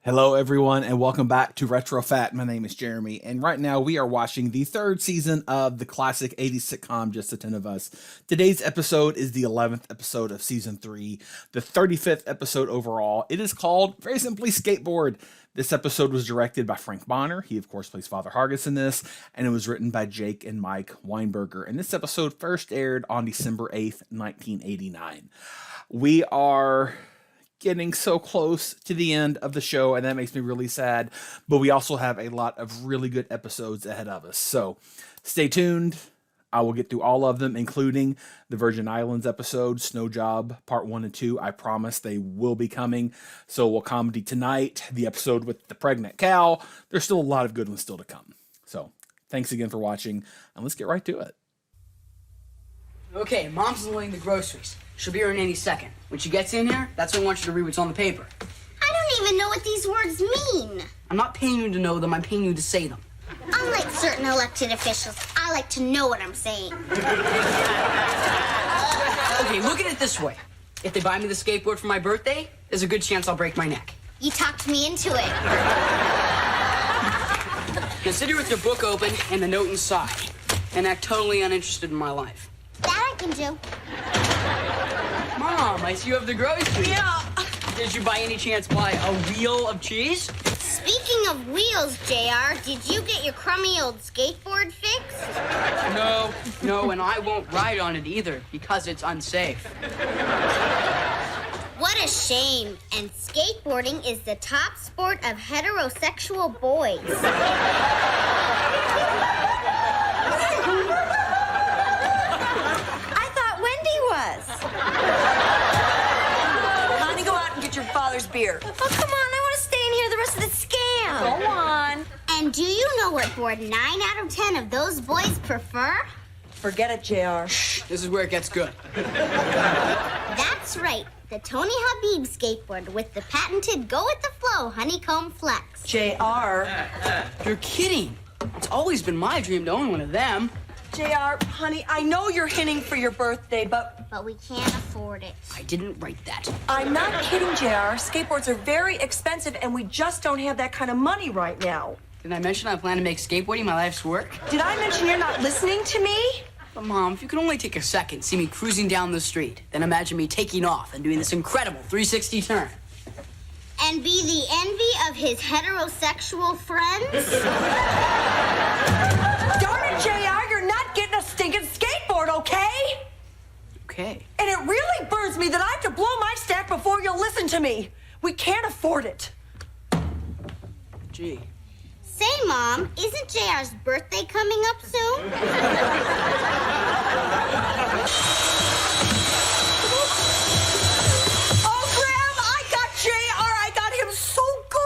Hello, everyone, and welcome back to Retro Fat. My name is Jeremy, and right now we are watching the third season of the classic 80s sitcom, Just the 10 of Us. Today's episode is the 11th episode of season 3, the 35th episode overall. It is called, very simply, Skateboard. This episode was directed by Frank Bonner. He, of course, plays Father Hargis in this, and it was written by Jake and Mike Weinberger. And this episode first aired on December 8th, 1989. We are getting so close to the end of the show, and that makes me really sad, but we also have a lot of really good episodes ahead of us, so stay tuned. I will get through all of them, including the Virgin Islands episode, Snow Job Part 1 and 2. I promise they will be coming. So we'll comedy tonight, the episode with the pregnant cow. There's still a lot of good ones still to come. So thanks again for watching, and let's get right to it. Okay, Mom's loading the groceries. She'll be here in any second. When she gets in here, that's when I want you to read what's on the paper. I don't even know what these words mean. I'm not paying you to know them, I'm paying you to say them. Unlike certain elected officials, I like to know what I'm saying. Okay, look at it this way. If they buy me the skateboard for my birthday, there's a good chance I'll break my neck. You talked me into it. Now sit here with your book open and the note inside, and act totally uninterested in my life. That I can do. Mom, I see you have the groceries. Yeah. Did you by any chance buy a wheel of cheese? Speaking of wheels, JR, did you get your crummy old skateboard fixed? No, and I won't ride on it either, because it's unsafe. What a shame. And skateboarding is the top sport of heterosexual boys. Honey, go out and get your father's beer. Oh, come on. I want to stay in here the rest of the scam. Go on. And do you know what board 9 out of 10 of those boys prefer? Forget it, JR. This is where it gets good. That's right. The Tony Habib skateboard with the patented Go With The Flow honeycomb flex. JR. You're kidding. It's always been my dream to own one of them. JR, honey, I know you're hinting for your birthday, but we can't afford it. I didn't write that. I'm not kidding, JR. Skateboards are very expensive, and we just don't have that kind of money right now. Did I mention I plan to make skateboarding my life's work? Did I mention you're not listening to me? But, Mom, if you could only take a second, see me cruising down the street, then imagine me taking off and doing this incredible 360 turn. And be the envy of his heterosexual friends? Darn it, JR, you're not getting a stinking skateboard, okay? Okay. And it really burns me that I have to blow my stack before you'll listen to me. We can't afford it. Gee. Say, Mom, isn't JR's birthday coming up soon? Oh, Graham, I got JR. I got him so good.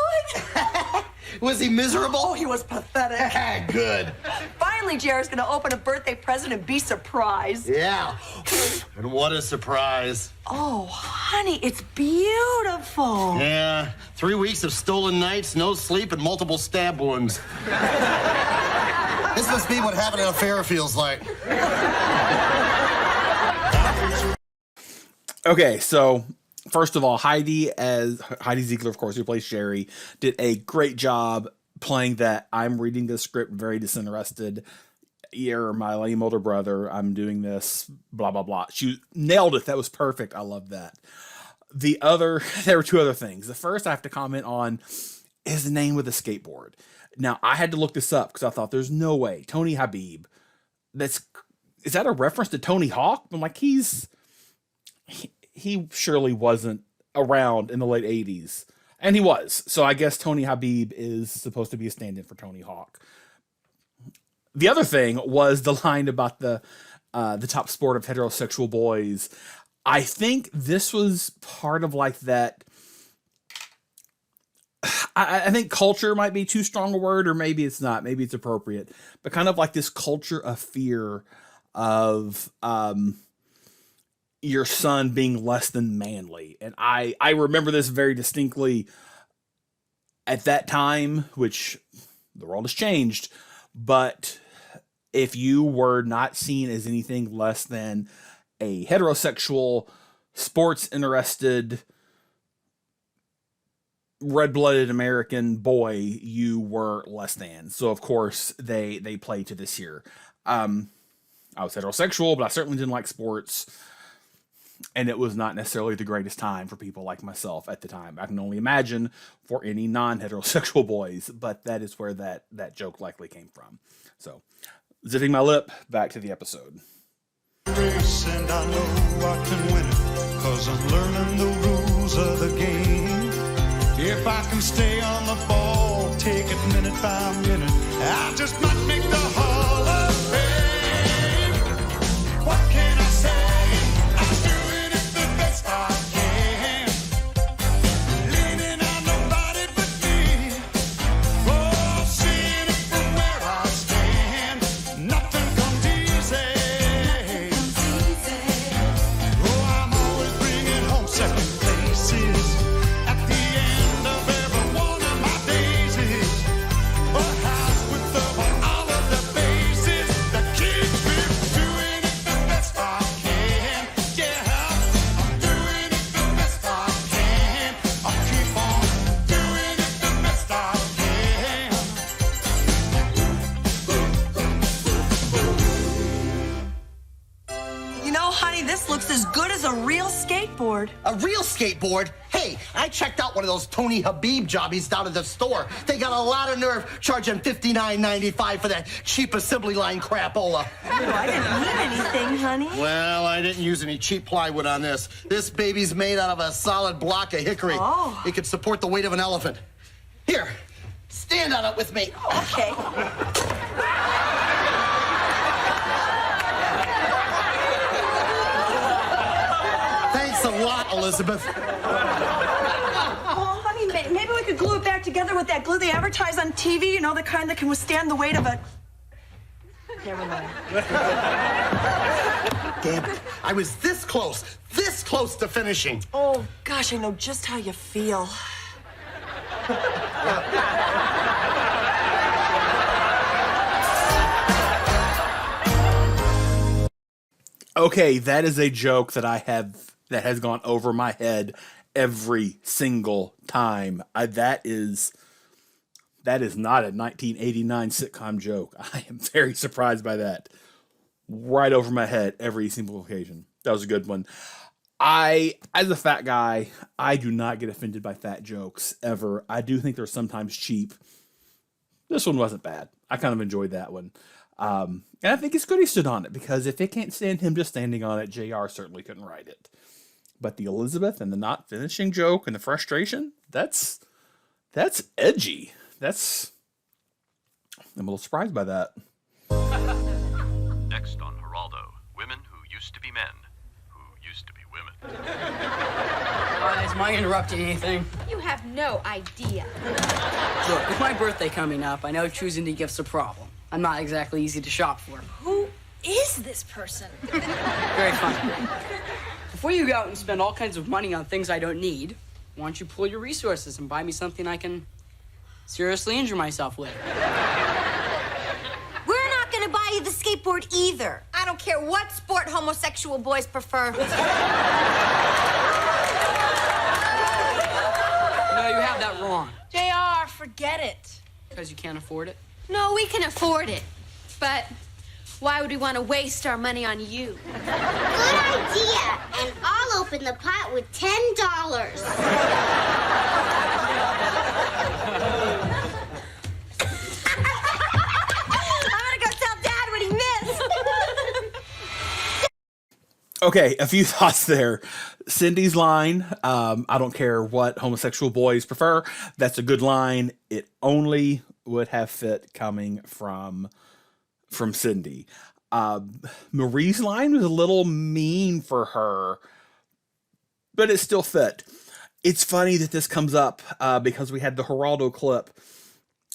Was he miserable? Oh, he was pathetic. Good. Finally, JR's gonna open a birthday present and be surprised. Yeah. And what a surprise. Oh, honey, it's beautiful. Yeah. 3 weeks of stolen nights, no sleep, and multiple stab wounds. This must be what having an affair feels like. Okay, so first of all, Heidi Ziegler, of course, who plays Sherry, did a great job playing that I'm reading this script very disinterested. You're my lame older brother. I'm doing this, blah, blah, blah. She nailed it. That was perfect. I love that. There were two other things. The first I have to comment on is the name of the skateboard. Now, I had to look this up because I thought there's no way. Tony Habib. Is that a reference to Tony Hawk? I'm like, he surely wasn't around in the late 80s. And he was. So I guess Tony Habib is supposed to be a stand-in for Tony Hawk. The other thing was the line about the top sport of heterosexual boys. I think this was part of like that. I think culture might be too strong a word, or maybe it's not. Maybe it's appropriate. But kind of like this culture of fear of your son being less than manly. And I remember this very distinctly at that time, which the world has changed. But if you were not seen as anything less than a heterosexual, sports interested red-blooded American boy, you were less than. So of course they play to this here. I was heterosexual, but I certainly didn't like sports, and it was not necessarily the greatest time for people like myself at the time. I can only imagine for any non-heterosexual boys, but that is where that joke likely came from. So, zipping my lip, back to the episode. Race, and I know I can win it, 'cause I'm learning the rules of the game. If I can stay on the ball, take it minute by minute, I just might make the Hall of Fame. What can I say? I'm doing it the best I can. Leaning on nobody but me. Oh, seeing it from where I stand. Nothing comes easy. Oh, I'm always bringing home second places. At the end of every one of my daisies. A house with all of the bases that keeps me doing it the best I can. Yeah, I'm doing it the best I can. I'll keep on doing it the best I can. You know, honey, this looks as good as a real skateboard. A real skateboard? Hey, I checked out one of those Tony Habib jobbies down at the store. They got a lot of nerve charging $59.95 for that cheap assembly line crapola. Oh, I didn't mean anything, honey. Well, I didn't use any cheap plywood on this. This baby's made out of a solid block of hickory. Oh. It could support the weight of an elephant. Here, stand on it with me. Okay. Thanks a lot, Elizabeth. Oh, honey, maybe we could glue it back together with that glue they advertise on TV, you know, the kind that can withstand the weight of a... Never mind. Damn it. I was this close to finishing. Oh, gosh, I know just how you feel. Okay, that is a joke that that has gone over my head every single time. That is not a 1989 sitcom joke. I am very surprised by that. Right over my head every single occasion. That was a good one. As a fat guy, I do not get offended by fat jokes ever. I do think they're sometimes cheap. This one wasn't bad. I kind of enjoyed that one. And I think it's good he stood on it, because if it can't stand him just standing on it, JR certainly couldn't write it. But the Elizabeth and the not finishing joke and the frustration, that's edgy. I'm a little surprised by that. Next on Geraldo, women who used to be men, who used to be women. Guys, am I interrupting anything? You have no idea. Look, with my birthday coming up, I know choosing the gift's a problem. I'm not exactly easy to shop for. Who is this person? Very funny. Before you go out and spend all kinds of money on things I don't need, why don't you pool your resources and buy me something I can seriously injure myself with? We're not gonna buy you the skateboard either. I don't care what sport homosexual boys prefer. No, you have that wrong. JR, forget it. Because you can't afford it? No, we can afford it. But why would we want to waste our money on you? Good idea. And I'll open the pot with $10. I'm gonna go tell Dad what he missed. Okay, a few thoughts there. Cindy's line, I don't care what homosexual boys prefer. That's a good line. It only would have fit coming from Cindy. Marie's line was a little mean for her, but it still fit. It's funny that this comes up because we had the Geraldo clip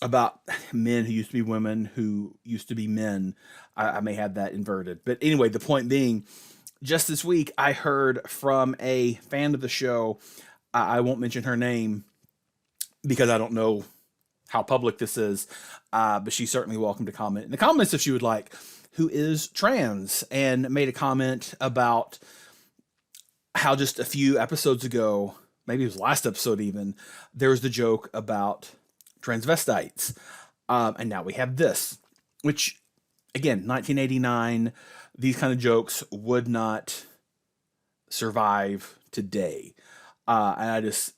about men who used to be women who used to be men. I may have that inverted. But anyway, the point being, just this week, I heard from a fan of the show. I won't mention her name because I don't know how public this is, but she's certainly welcome to comment in the comments if she would like, who is trans, and made a comment about how just a few episodes ago, maybe it was last episode even, there was the joke about transvestites. And now we have this, which, again, 1989, these kind of jokes would not survive today. And it's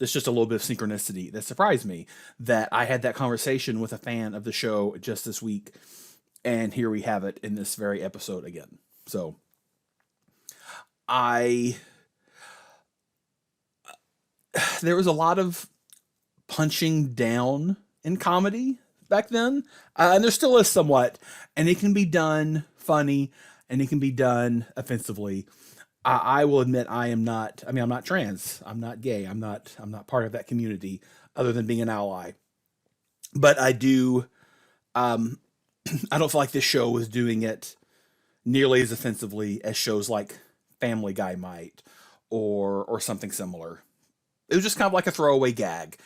just a little bit of synchronicity that surprised me that I had that conversation with a fan of the show just this week. And here we have it in this very episode again. So there was a lot of punching down in comedy back then. And there still is somewhat, and it can be done funny and it can be done offensively. I will admit I'm not trans. I'm not gay. I'm not part of that community other than being an ally. But I do, I don't feel like this show was doing it nearly as offensively as shows like Family Guy might, or something similar. It was just kind of like a throwaway gag.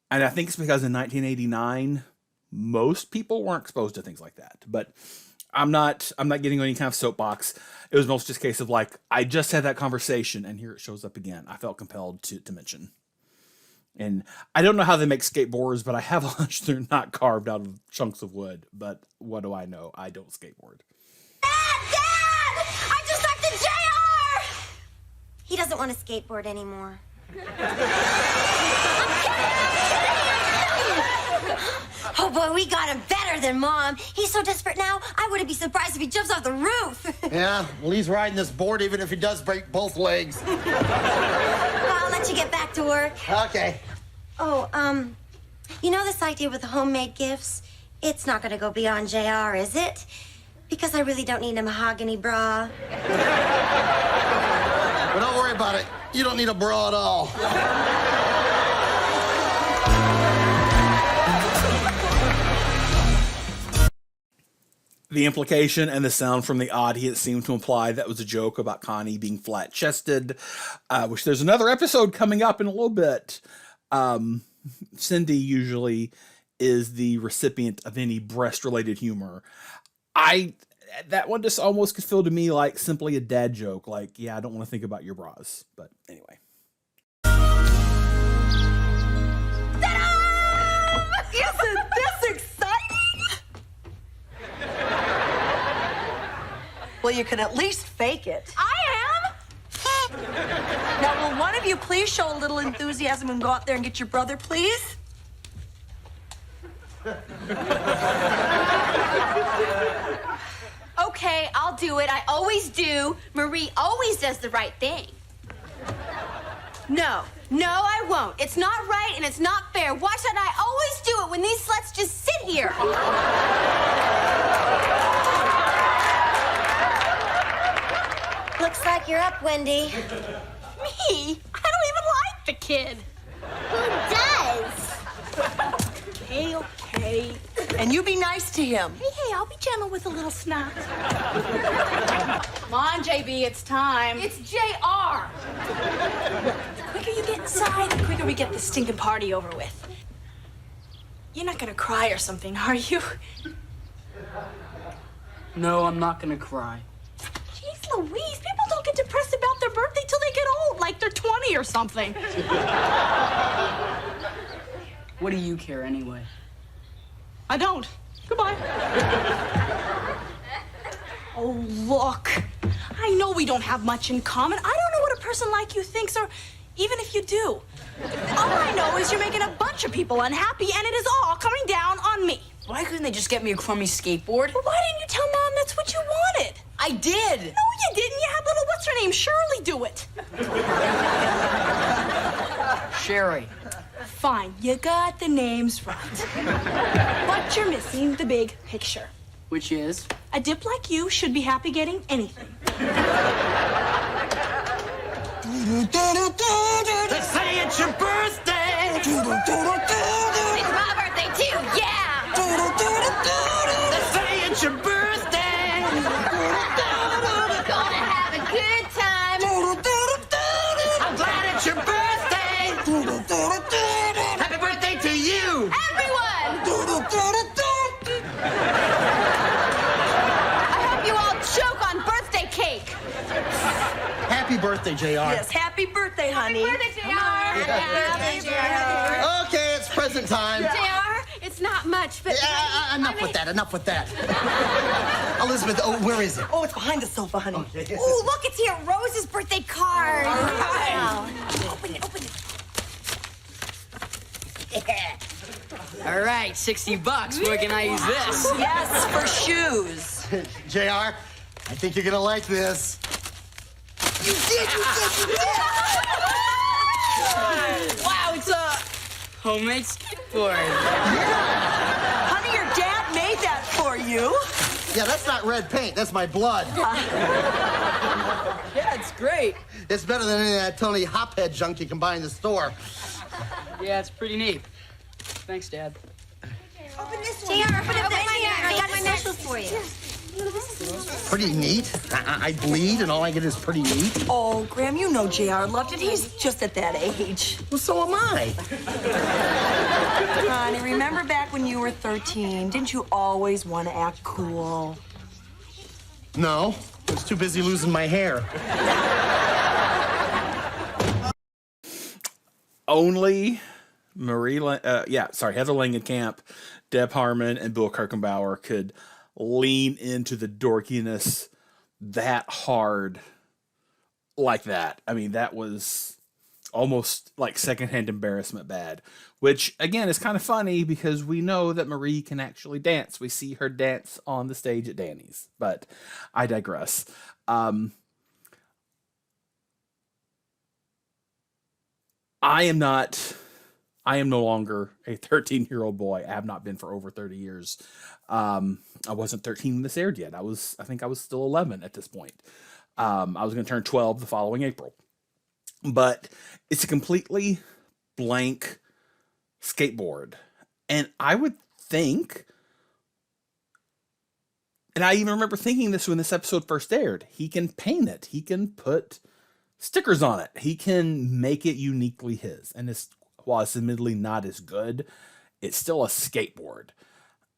And I think it's because in 1989, most people weren't exposed to things like that. But I'm not getting on any kind of soapbox. It was mostly just a case of like, I just had that conversation and here it shows up again. I felt compelled to mention. And I don't know how they make skateboards, but I have a hunch they're not carved out of chunks of wood. But what do I know? I don't skateboard. Dad! I just talked to JR! He doesn't want to skateboard anymore. Oh boy, we got him better than Mom. He's so desperate now, I wouldn't be surprised if he jumps off the roof. Yeah, well, he's riding this board even if he does break both legs. I'll let you get back to work. Okay. Oh, you know this idea with the homemade gifts? It's not gonna go beyond JR, is it? Because I really don't need a mahogany bra. But don't worry about it. You don't need a bra at all. The implication and the sound from the audience seemed to imply that was a joke about Connie being flat-chested, which there's another episode coming up in a little bit. Cindy usually is the recipient of any breast-related humor. That one just almost could feel to me like simply a dad joke. Like, yeah, I don't want to think about your bras. But anyway. Isn't this exciting? Well, you can at least fake it. I Now, will one of you please show a little enthusiasm and go out there and get your brother, please? Okay, I'll do it. I always do. Marie always does the right thing. No, I won't. It's not right and it's not fair. Why should I always do it when these sluts just sit here? Looks like you're up, Wendy. Me? I don't even like the kid. Who does? Okay. And you be nice to him. Hey, I'll be gentle with a little snot. Come on, JB, it's time. It's JR. The quicker you get inside, the quicker we get this stinking party over with. You're not gonna cry or something, are you? No, I'm not gonna cry. Jeez Louise, people don't get depressed about their birthday till they get old, like they're 20 or something. What do you care anyway? I don't. Goodbye. Oh, look. I know we don't have much in common. I don't know what a person like you thinks, or even if you do. All I know is you're making a bunch of people unhappy, and it is all coming down on me. Why couldn't they just get me a crummy skateboard? Well, why didn't you tell Mom that's what you wanted? I did! No, you didn't. You had little what's-her-name Shirley do it. Sherry. Fine, you got the names right. But you're missing the big picture. Which is? A dip like you should be happy getting anything. Let's say it's your birthday. It's my birthday too, yeah! Let's say it's your birthday. Gonna have a good time. I'm glad it's your birthday. Happy birthday to you. Everyone! I hope you all choke on birthday cake. Happy Happy birthday, JR. Yes, happy birthday, honey. Happy birthday, JR. Happy birthday, Okay, it's present time. JR, it's not much, but... Enough with that. Elizabeth, where is it? Oh, it's behind the sofa, honey. Oh, look, it's here. Rose's birthday card. Wow. Open it. All right, $60. Where can I use this? Yes, for shoes. JR, I think you're gonna like this. You did! Wow, it's a homemade skateboard. Honey, your dad made that for you. Yeah, that's not red paint, that's my blood. Yeah, it's great. It's better than any of that Tony Hophead junk you can buy in the store. Yeah, it's pretty neat. Thanks, Dad. Open this one. JR, open it this way. I got a special for you. Pretty neat. I bleed and all I get is pretty neat. Oh, Graham, you know JR loved it. He's just at that age. Well, so am I. Honey, remember back when you were 13? Didn't you always want to act cool? No, I was too busy losing my hair. Only Heather Langenkamp, Deb Harmon, and Bill Kirchenbauer could lean into the dorkiness that hard like that. I mean, that was almost like secondhand embarrassment bad, which again is kind of funny because we know that Marie can actually dance. We see her dance on the stage at Danny's, but I digress. I am no longer a 13-year-old boy. I have not been for over 30 years. I wasn't 13 when this aired yet. I think I was still 11 at this point. I was going to turn 12 the following April. But it's a completely blank skateboard. And I would think, and I even remember thinking this when this episode first aired, he can paint it. He can put stickers on it. He can make it uniquely his. And while it's admittedly not as good, it's still a skateboard.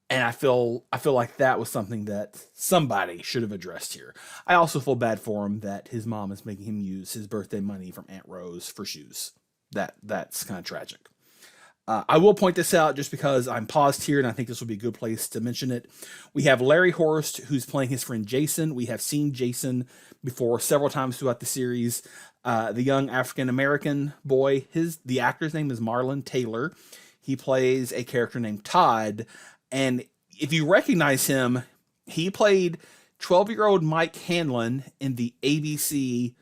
And I feel like that was something that somebody should have addressed here. I also feel bad for him that his mom is making him use his birthday money from Aunt Rose for shoes. That's kind of tragic. I will point this out just because I'm paused here and I think this will be a good place to mention it. We have Larry Horst, who's playing his friend Jason. We have seen Jason before several times throughout the series. The young African-American boy, the actor's name is Marlon Taylor. He plays a character named Todd. And if you recognize him, he played 12-year-old Mike Hanlon in the ABC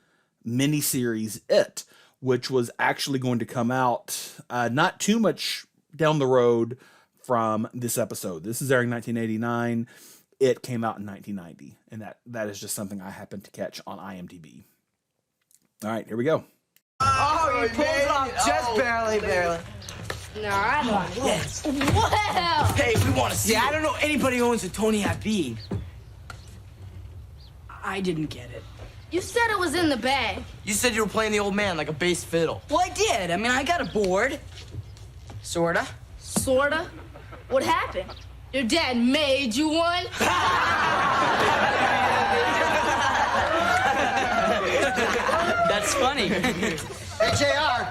miniseries It, which was actually going to come out not too much down the road from this episode. This is airing in 1989. It came out in 1990. And that is just something I happened to catch on IMDb. All right, here we go. Oh, you pulled it off just barely. No, I don't. Yes. Wow. Hey, we want to see. I don't know anybody who owns a Tony Habib. I didn't get it. You said it was in the bag. You said you were playing the old man like a bass fiddle. Well, I did. I mean, I got a board. Sorta. Sorta? What happened? Your dad made you one? That's funny. Hey, JR,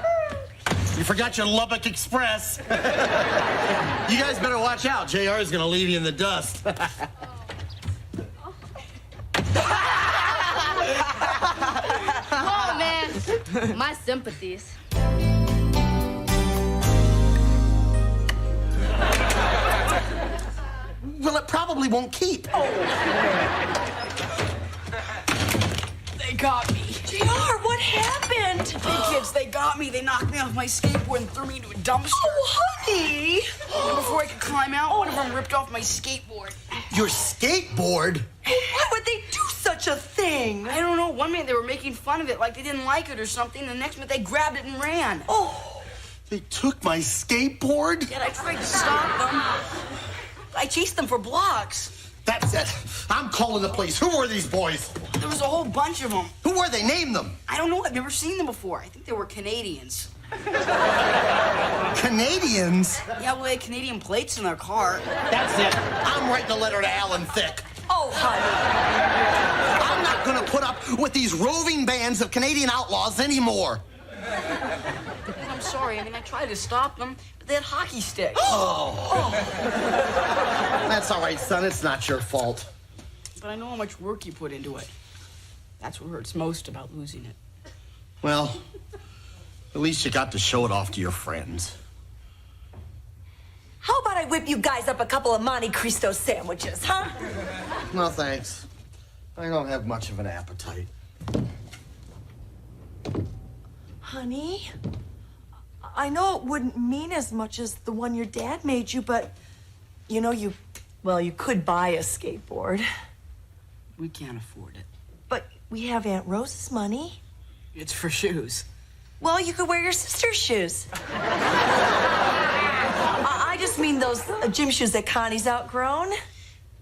you forgot your Lubbock Express. You guys better watch out. JR is going to leave you in the dust. Oh, man. My sympathies. Well, it probably won't keep. They got me. JR, what happened? Hey, kids, they got me. They knocked me off my skateboard and threw me into a dumpster. Oh, honey. And before I could climb out, one of them ripped off my skateboard. Your skateboard? Why would they do such a thing? I don't know. One minute they were making fun of it like they didn't like it or something. The next minute they grabbed it and ran. Oh. They took my skateboard? Yet I tried to stop them. I chased them for blocks. That's it. I'm calling the police. Who were these boys? There was a whole bunch of them. Who were they? Name them. I don't know. I've never seen them before. I think they were Canadians. Canadians? Yeah, well, they had Canadian plates in their car. That's it. I'm writing a letter to Alan Thicke. Oh, honey. I'm not going to put up with these roving bands of Canadian outlaws anymore. I'm sorry. I mean, I tried to stop them, but they had hockey sticks. That's all right, son. It's not your fault. But I know how much work you put into it. That's what hurts most about losing it. Well, at least you got to show it off to your friends. How about I whip you guys up a couple of Monte Cristo sandwiches, huh? No, thanks. I don't have much of an appetite. Honey, I know it wouldn't mean as much as the one your dad made you, but you know, you could buy a skateboard. We can't afford it. But we have Aunt Rose's money. It's for shoes. Well, you could wear your sister's shoes. I just mean those gym shoes that Connie's outgrown.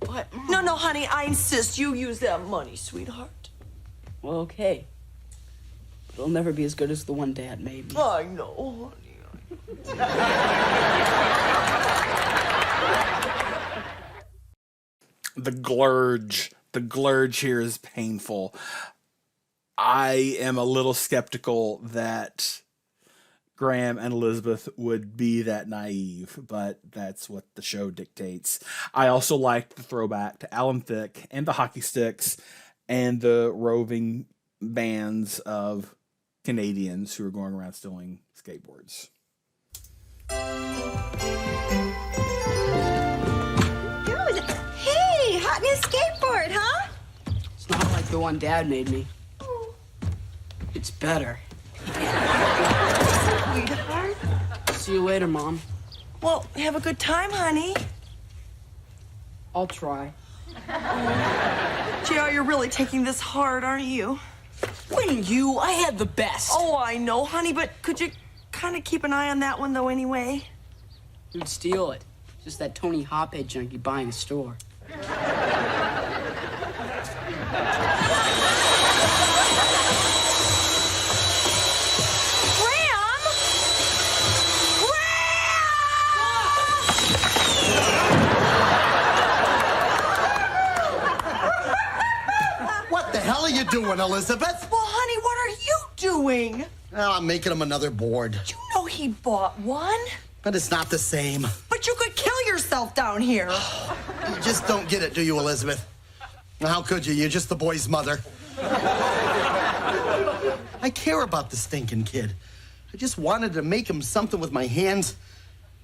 What? No, honey, I insist you use that money, sweetheart. Well, okay. But it'll never be as good as the one Dad made me. I know, honey. The glurge here is painful. I am a little skeptical that Graham and Elizabeth would be that naive, but that's what the show dictates. I also liked the throwback to Alan Thicke and the hockey sticks and the roving bands of Canadians who are going around stealing skateboards. Hey, hot new skateboard, huh? It's not like the one Dad made me. It's better. Sweetheart. See you later, Mom. Well, have a good time, honey. I'll try. JR, you're really taking this hard, aren't you? Wouldn't you? I had the best. Oh, I know, honey, but could you kind of keep an eye on that one, though, anyway? Who'd steal it? Just that Tony Hophead junk you buy in the store. What the hell are you doing, Elizabeth? Well, honey, what are you doing? Well, I'm making him another board. You know he bought one. But it's not the same. But you could kill yourself down here. You just don't get it, do you, Elizabeth? How could you? You're just the boy's mother. I care about the stinking kid. I just wanted to make him something with my hands.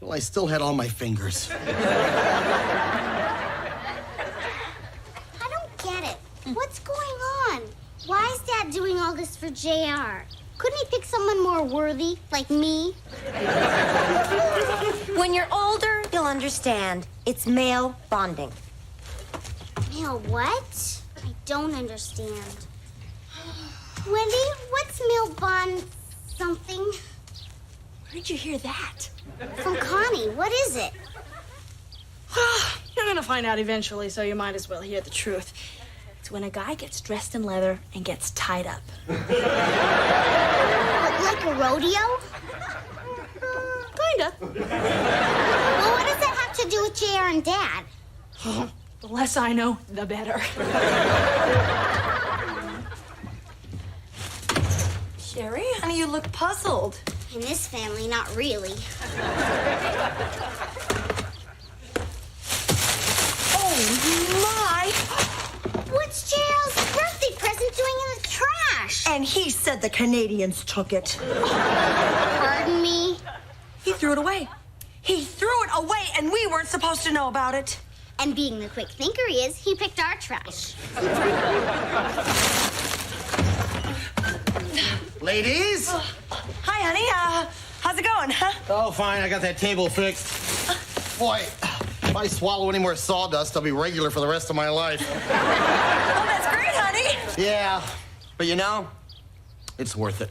Well, I still had all my fingers. I don't get it. What's going on? Why is Dad doing all this for JR? Couldn't he pick someone more worthy, like me? When you're older, you'll understand. It's male bonding. Male what? I don't understand. Wendy, what's male bond something? Where'd you hear that? From Connie. What is it? You're gonna find out eventually, so you might as well hear the truth. It's when a guy gets dressed in leather and gets tied up. Like a rodeo? Kinda. Well, what does that have to do with JR and Dad? The less I know, the better. Sherry, honey, you look puzzled. In this family, not really. Oh, my. What's JR's birthday present doing in the trash? And he said the Canadians took it. Pardon me? He threw it away. He threw it away, and we weren't supposed to know about it. And being the quick thinker he is, he picked our trash. Ladies? Hi, honey. How's it going, huh? Oh, fine. I got that table fixed. Boy, if I swallow any more sawdust, I'll be regular for the rest of my life. Oh, that's great, honey. Yeah, but you know, it's worth it.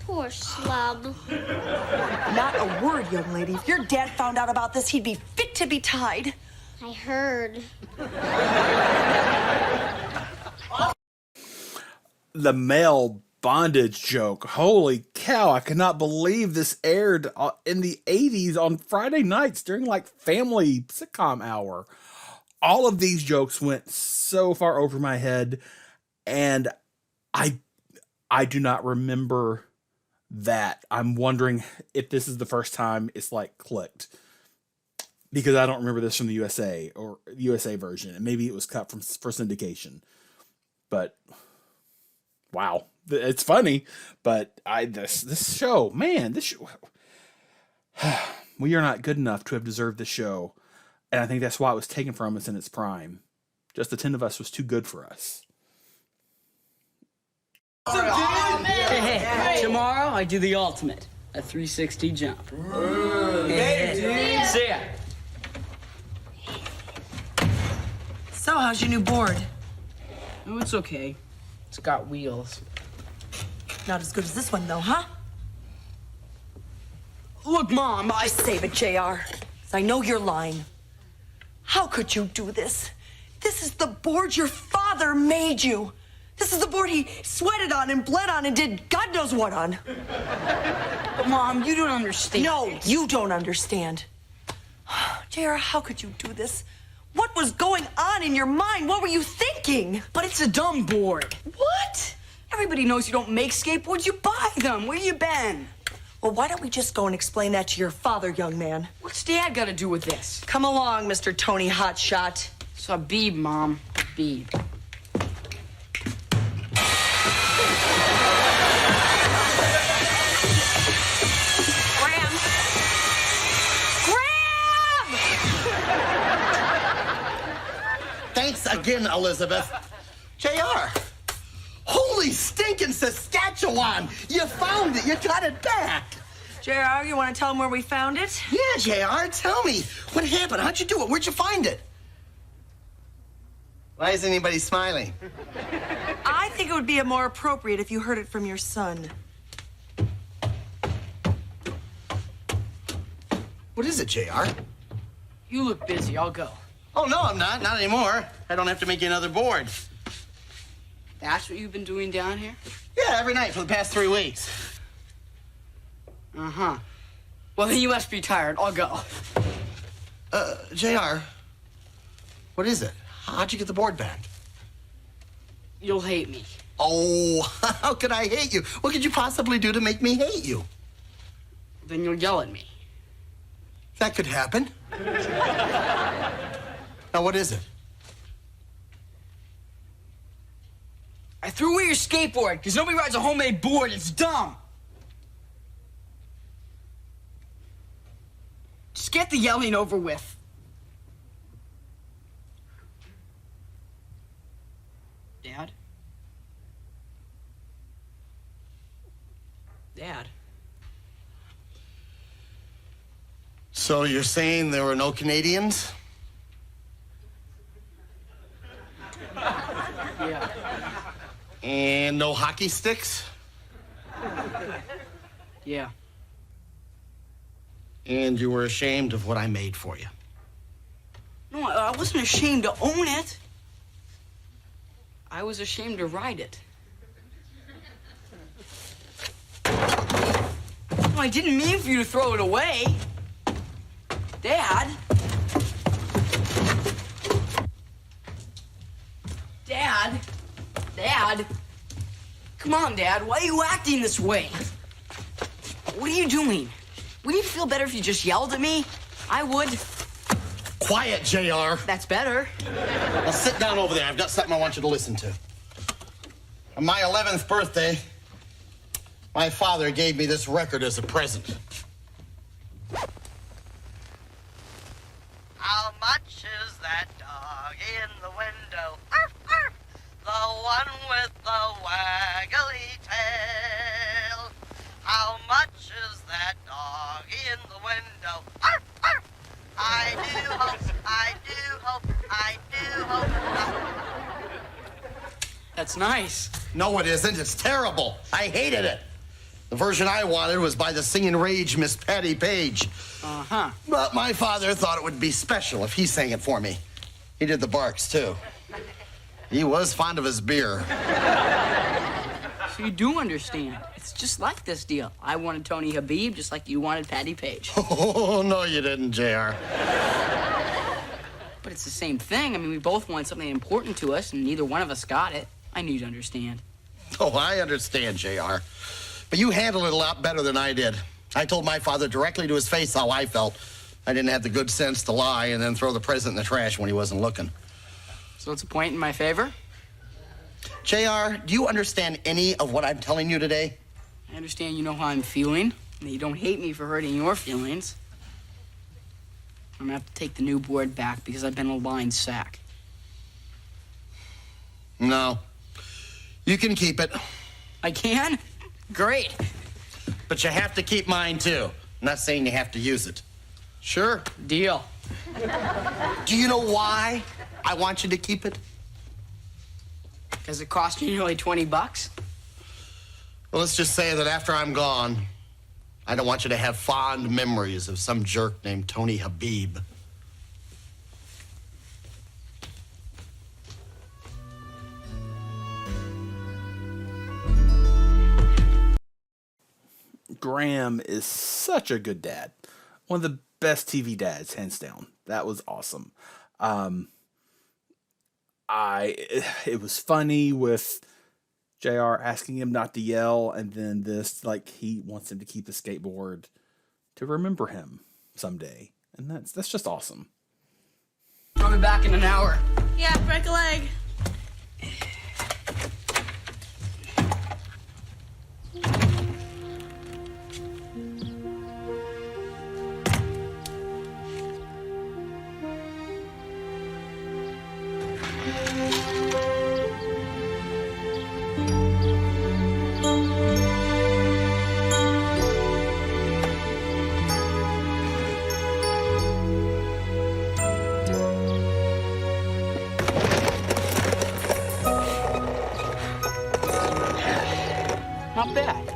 Poor schlub. Not a word, young lady. If your dad found out about this, he'd be fit to be tied. I heard. The male bondage joke. Holy cow, I cannot believe this aired in the 80s on Friday nights during like family sitcom hour. all of these jokes went so far over my head, and I do not remember that. I'm wondering if this is the first time it's like clicked, because I don't remember this from the USA or USA version, and maybe it was cut for syndication. But wow, it's funny. But this show, man, this show, we are not good enough to have deserved this show, and I think that's why it was taken from us in its prime. Just the 10 of us was too good for us. Hey, tomorrow I do the ultimate, a 360 jump. See ya. So, how's your new board? Oh, it's okay. It's got wheels. Not as good as this one, though, huh? Look, Mom, I save it, JR. 'Cause I know you're lying. How could you do this? This is the board your father made you. This is the board he sweated on and bled on and did God knows what on. But Mom, you don't understand. No, you don't understand. JR, how could you do this? What was going on in your mind? What were you thinking? But it's a dumb board. What? Everybody knows you don't make skateboards, you buy them. Where you been? Well, why don't we just go and explain that to your father, young man? What's Dad got to do with this? Come along, Mr. Tony Hotshot. It's Habib, Mom. Habib. Graham! Graham! Thanks again, Elizabeth. JR. Holy stinking Saskatchewan! You found it. You got it back. JR, you want to tell him where we found it? Yeah, JR, tell me. What happened? How'd you do it? Where'd you find it? Why isn't anybody smiling? I think it would be more appropriate if you heard it from your son. What is it, JR? You look busy. I'll go. Oh, no, I'm not. Not anymore. I don't have to make you another board. That's what you've been doing down here? Yeah, every night for the past 3 weeks. Uh-huh. Well, then you must be tired. I'll go. JR, what is it? How'd you get the board back? You'll hate me. Oh, how could I hate you? What could you possibly do to make me hate you? Then you'll yell at me. That could happen. Now, what is it? I threw away your skateboard because nobody rides a homemade board. It's dumb. Just get the yelling over with. Dad? Dad? So you're saying there were no Canadians? Yeah. And no hockey sticks? Yeah. And you were ashamed of what I made for you? No, I wasn't ashamed to own it. I was ashamed to ride it. No, I didn't mean for you to throw it away. Dad? Dad? Dad? Come on, Dad. Why are you acting this way? What are you doing? Wouldn't you feel better if you just yelled at me? I would. Quiet, JR. That's better. Now sit down over there. I've got something I want you to listen to. On my 11th birthday, my father gave me this record as a present. How much is that dog in the window? Arf, arf. The one with the waggly tail. How much is that dog in the window? Arf, arf. I do hope, I do hope, I do hope. That's nice. No, it isn't. It's terrible. I hated it. The version I wanted was by the singing rage Miss Patty Page. Uh-huh. But my father thought it would be special if he sang it for me. He did the barks, too. He was fond of his beer. So you do understand. It's just like this deal. I wanted Tony Habib just like you wanted Patty Page. Oh, no, you didn't, JR. But it's the same thing. I mean, we both want something important to us, and neither one of us got it. I knew you'd understand. Oh, I understand, JR. But you handled it a lot better than I did. I told my father directly to his face how I felt. I didn't have the good sense to lie and then throw the present in the trash when he wasn't looking. So it's a point in my favor? JR, do you understand any of what I'm telling you today? I understand you know how I'm feeling, and that you don't hate me for hurting your feelings. I'm gonna have to take the new board back because I've been a line sack. No. You can keep it. I can? Great. But you have to keep mine, too. I'm not saying you have to use it. Sure, deal. Do you know why I want you to keep it? Because it cost you nearly $20? Well, let's just say that after I'm gone, I don't want you to have fond memories of some jerk named Tony Habib. Graham is such a good dad. One of the best TV dads, hands down. That was awesome. It was funny with JR asking him not to yell, and then this, like, he wants him to keep the skateboard to remember him someday. And that's just awesome. I'll be back in an hour. Yeah, break a leg. Not bad.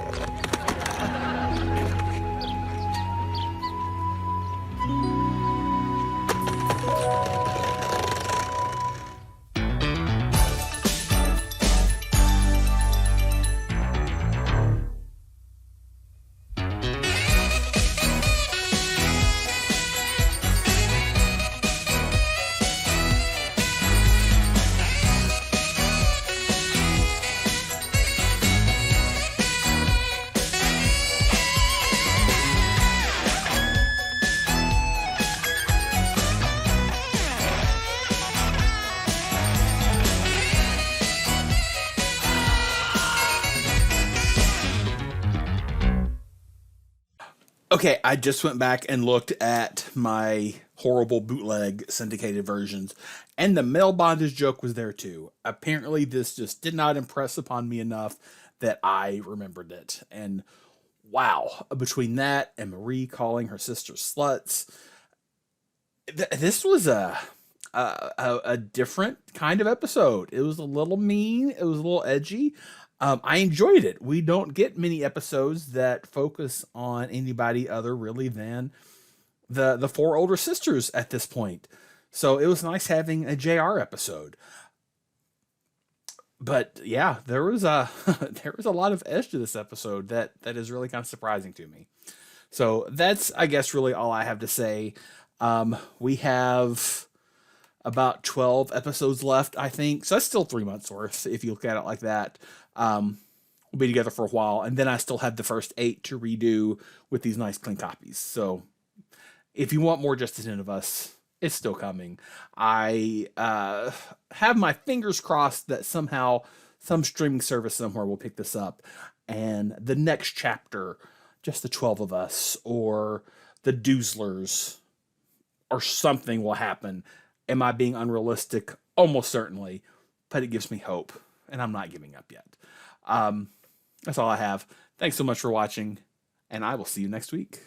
Okay, I just went back and looked at my horrible bootleg syndicated versions, and the male bondage joke was there too. Apparently, this just did not impress upon me enough that I remembered it. And wow, between that and Marie calling her sister sluts, this was a different kind of episode. It was a little mean. It was a little edgy. I enjoyed it. We don't get many episodes that focus on anybody other really than the four older sisters at this point. So it was nice having a JR episode. But yeah, there was a lot of edge to this episode that is really kind of surprising to me. So that's, I guess, really all I have to say. We have about 12 episodes left, I think. So that's still 3 months worth, if you look at it like that. We'll be together for a while, and then I still have the first 8 to redo with these nice clean copies. So if you want more Just the 10 of Us, it's still coming. I have my fingers crossed that somehow some streaming service somewhere will pick this up, and the next chapter, Just the 12 of Us, or the Doozlers, or something will happen. Am I being unrealistic? Almost certainly, but it gives me hope, and I'm not giving up yet. That's all I have. Thanks so much for watching, and I will see you next week.